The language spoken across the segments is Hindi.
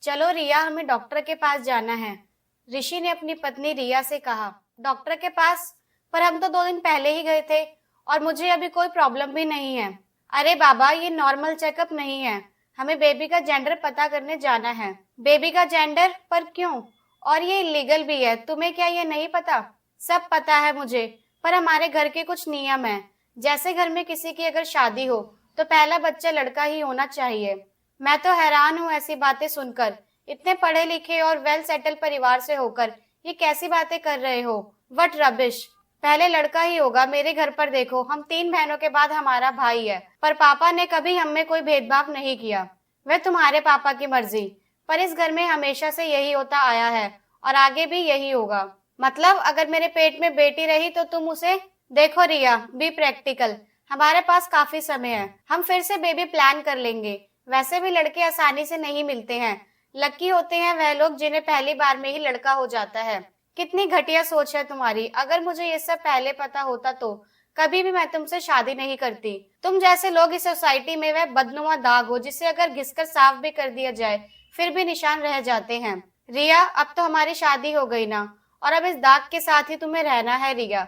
चलो रिया, हमें डॉक्टर के पास जाना है। ऋषि ने अपनी पत्नी रिया से कहा। डॉक्टर के पास? पर हम तो 2 दिन पहले ही गए थे और मुझे अभी कोई प्रॉब्लम भी नहीं है। अरे बाबा, ये नॉर्मल चेकअप नहीं है, हमें बेबी का जेंडर पता करने जाना है। बेबी का जेंडर? पर क्यों? और ये इलीगल भी है, तुम्हें क्या ये नहीं पता? सब पता है मुझे, पर हमारे घर के कुछ नियम हैं। जैसे घर में किसी की अगर शादी हो तो पहला बच्चा लड़का ही होना चाहिए। मैं तो हैरान हूँ ऐसी बातें सुनकर। इतने पढ़े लिखे और वेल सेटल परिवार से होकर ये कैसी बातें कर रहे हो? What rubbish. पहले लड़का ही होगा। मेरे घर पर देखो, हम 3 बहनों के बाद हमारा भाई है, पर पापा ने कभी हम में कोई भेदभाव नहीं किया। वह तुम्हारे पापा की मर्जी, पर इस घर में हमेशा से यही होता आया है और आगे भी यही होगा। मतलब अगर मेरे पेट में बेटी रही तो तुम उसे? देखो रिया, बी प्रैक्टिकल। हमारे पास काफी समय है, हम फिर से बेबी प्लान कर लेंगे। वैसे भी लड़के आसानी से नहीं मिलते हैं। लकी होते हैं वह लोग जिन्हें पहली बार में ही लड़का हो जाता है। कितनी घटिया सोच है तुम्हारी। अगर मुझे ये सब पहले पता होता तो कभी भी मैं तुमसे शादी नहीं करती। तुम जैसे लोग इस सोसाइटी में वह बदनुमा दाग हो जिसे अगर घिसकर साफ भी कर दिया जाए फिर भी निशान रह जाते हैं। रिया, अब तो हमारी शादी हो गई ना, और अब इस दाग के साथ ही तुम्हें रहना है। रिया,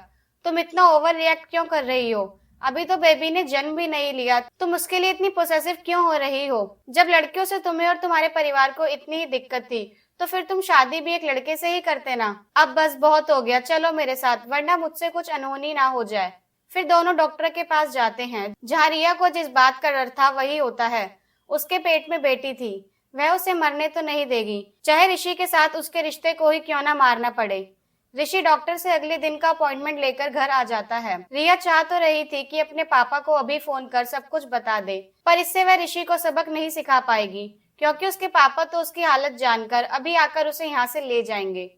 तुम इतना ओवर रिएक्ट क्यों कर रही हो? अभी तो बेबी ने जन्म भी नहीं लिया, तुम उसके लिए इतनी पोसेसिव क्यों हो रही हो? जब लड़कियों से तुम्हें और तुम्हारे परिवार को इतनी ही दिक्कत थी तो फिर तुम शादी भी एक लड़के से ही करते ना। अब बस बहुत हो गया, चलो मेरे साथ, वरना मुझसे कुछ अनहोनी ना हो जाए। फिर दोनों डॉक्टर के पास जाते हैं। जहाँ रिया को जिस बात का डर था वही होता है। उसके पेट में बेटी थी, वह उसे मरने तो नहीं देगी, चाहे ऋषि के साथ उसके रिश्ते को ही क्यों ना मारना पड़े। ऋषि डॉक्टर से अगले दिन का अपॉइंटमेंट लेकर घर आ जाता है। रिया चाह तो रही थी कि अपने पापा को अभी फोन कर सब कुछ बता दे, पर इससे वह ऋषि को सबक नहीं सिखा पाएगी, क्योंकि उसके पापा तो उसकी हालत जानकर अभी आकर उसे यहाँ से ले जाएंगे।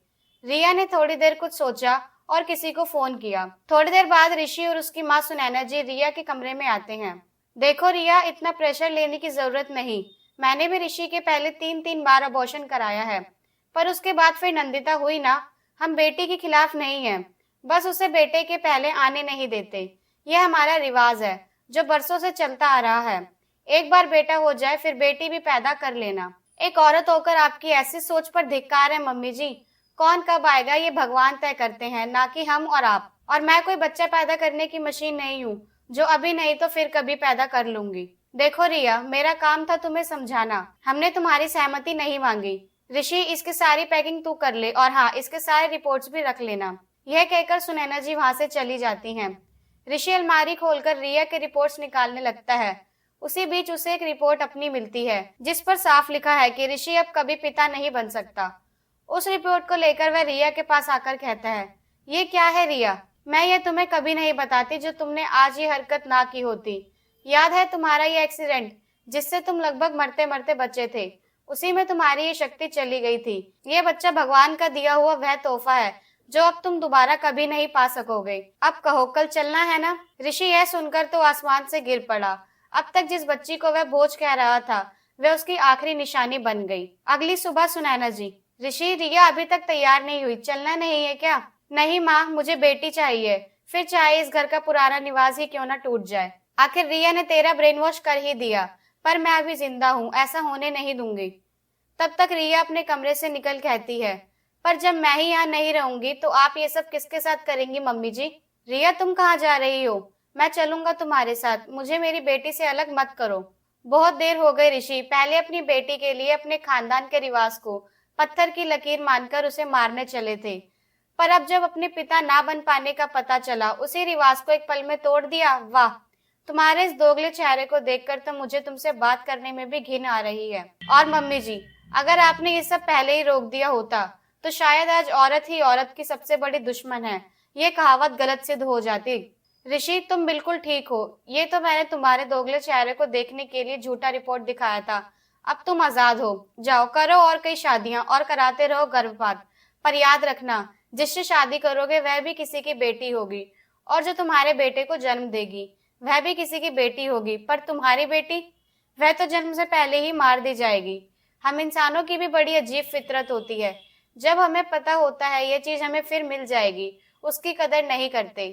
रिया ने थोड़ी देर कुछ सोचा और किसी को फोन किया। थोड़ी देर बाद ऋषि और उसकी माँ सुनैना जी रिया के कमरे में आते हैं। देखो रिया, इतना प्रेशर लेने की जरूरत नहीं। मैंने भी ऋषि के पहले 3-3 बार अबॉर्शन कराया है, पर उसके बाद फिर नंदिता हुई ना। हम बेटी के खिलाफ नहीं हैं, बस उसे बेटे के पहले आने नहीं देते। यह हमारा रिवाज है जो बरसों से चलता आ रहा है। एक बार बेटा हो जाए फिर बेटी भी पैदा कर लेना। एक औरत होकर आपकी ऐसी सोच पर धिक्कार है मम्मी जी। कौन कब आएगा ये भगवान तय करते हैं, ना कि हम और आप। और मैं कोई बच्चा पैदा करने की मशीन नहीं हूँ जो अभी नहीं तो फिर कभी पैदा कर लूंगी। देखो रिया, मेरा काम था तुम्हें समझाना, हमने तुम्हारी सहमति नहीं मांगी। ऋषि, इसकी सारी पैकिंग तू कर ले, और हाँ, इसके सारे रिपोर्ट्स भी रख लेना। यह कहकर सुनैना जी वहां से चली जाती हैं। ऋषि अलमारी खोलकर रिया के रिपोर्ट्स निकालने लगता है। उसी बीच उसे एक रिपोर्ट अपनी मिलती है जिस पर साफ लिखा है कि ऋषि अब कभी पिता नहीं बन सकता। उस रिपोर्ट को लेकर वह रिया के पास आकर कहता है, ये क्या है रिया? मैं ये तुम्हें कभी नहीं बताती जो तुमने आज ये हरकत ना की होती। याद है तुम्हारा ये एक्सीडेंट जिससे तुम लगभग मरते मरते बचे थे? उसी में तुम्हारी ये शक्ति चली गई थी। ये बच्चा भगवान का दिया हुआ वह तोहफा है जो अब तुम दोबारा कभी नहीं पा सकोगे। अब कहो, कल चलना है ना? ऋषि यह सुनकर तो आसमान से गिर पड़ा। अब तक जिस बच्ची को वह बोझ कह रहा था वह उसकी आखिरी निशानी बन गई। अगली सुबह सुनैना जी, ऋषि, रिया अभी तक तैयार नहीं हुई, चलना नहीं है क्या? नहीं माँ, मुझे बेटी चाहिए, फिर चाहे इस घर का पुराना निवास ही क्यों ना टूट जाए। आखिर रिया ने तेरा ब्रेन वॉश कर ही दिया, पर मैं अभी जिंदा हूँ, ऐसा होने नहीं दूंगी। तब तक रिया अपने कमरे से निकल कहती है, पर जब मैं ही यहाँ नहीं रहूंगी तो आप ये सब किसके साथ करेंगी मम्मी जी? रिया, तुम कहाँ जा रही हो? मैं चलूंगा तुम्हारे साथ, मुझे मेरी बेटी से अलग मत करो। बहुत देर हो गई ऋषि, पहले अपनी बेटी के लिए अपने खानदान के रिवाज को पत्थर की लकीर मानकर उसे मारने चले थे, पर अब जब अपने पिता ना बन पाने का पता चला उसी रिवाज को एक पल में तोड़ दिया। वाह, तुम्हारे इस दोगले चेहरे को देखकर तो मुझे तुमसे बात करने में भी घिन आ रही है। और मम्मी जी, अगर आपने ये सब पहले ही रोक दिया होता तो शायद आज औरत ही औरत की सबसे बड़ी दुश्मन है, ये कहावत गलत सिद्ध हो जाती। ऋषि, तुम बिल्कुल ठीक हो, ये तो मैंने तुम्हारे दोगले चेहरे को देखने के लिए झूठा रिपोर्ट दिखाया था। अब तुम आजाद हो, जाओ करो और कई शादियां और कराते रहो गर्भपात, पर याद रखना जिससे शादी करोगे वह भी किसी की बेटी होगी, और जो तुम्हारे बेटे को जन्म देगी वह भी किसी की बेटी होगी। पर तुम्हारी बेटी, वह तो जन्म से पहले ही मार दी जाएगी। हम इंसानों की भी बड़ी अजीब फितरत होती है, जब हमें पता होता है ये चीज हमें फिर मिल जाएगी उसकी कदर नहीं करते,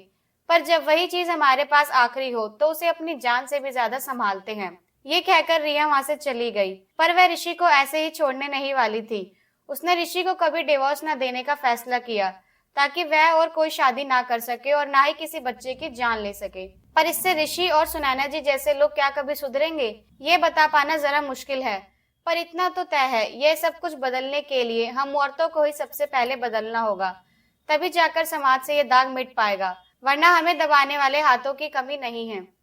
पर जब वही चीज हमारे पास आखिरी हो तो उसे अपनी जान से भी ज्यादा संभालते हैं। ये कहकर रिया वहां से चली गई। पर वह ऋषि को ऐसे ही छोड़ने नहीं वाली थी। उसने ऋषि को कभी डिवोर्स न देने का फैसला किया, ताकि वह और कोई शादी ना कर सके और ना ही किसी बच्चे की जान ले सके। पर इससे ऋषि और सुनैना जी जैसे लोग क्या कभी सुधरेंगे, ये बता पाना जरा मुश्किल है। पर इतना तो तय है, यह सब कुछ बदलने के लिए हम औरतों को ही सबसे पहले बदलना होगा। तभी जाकर समाज से ये दाग मिट पाएगा, वरना हमें दबाने वाले हाथों की कमी नहीं है।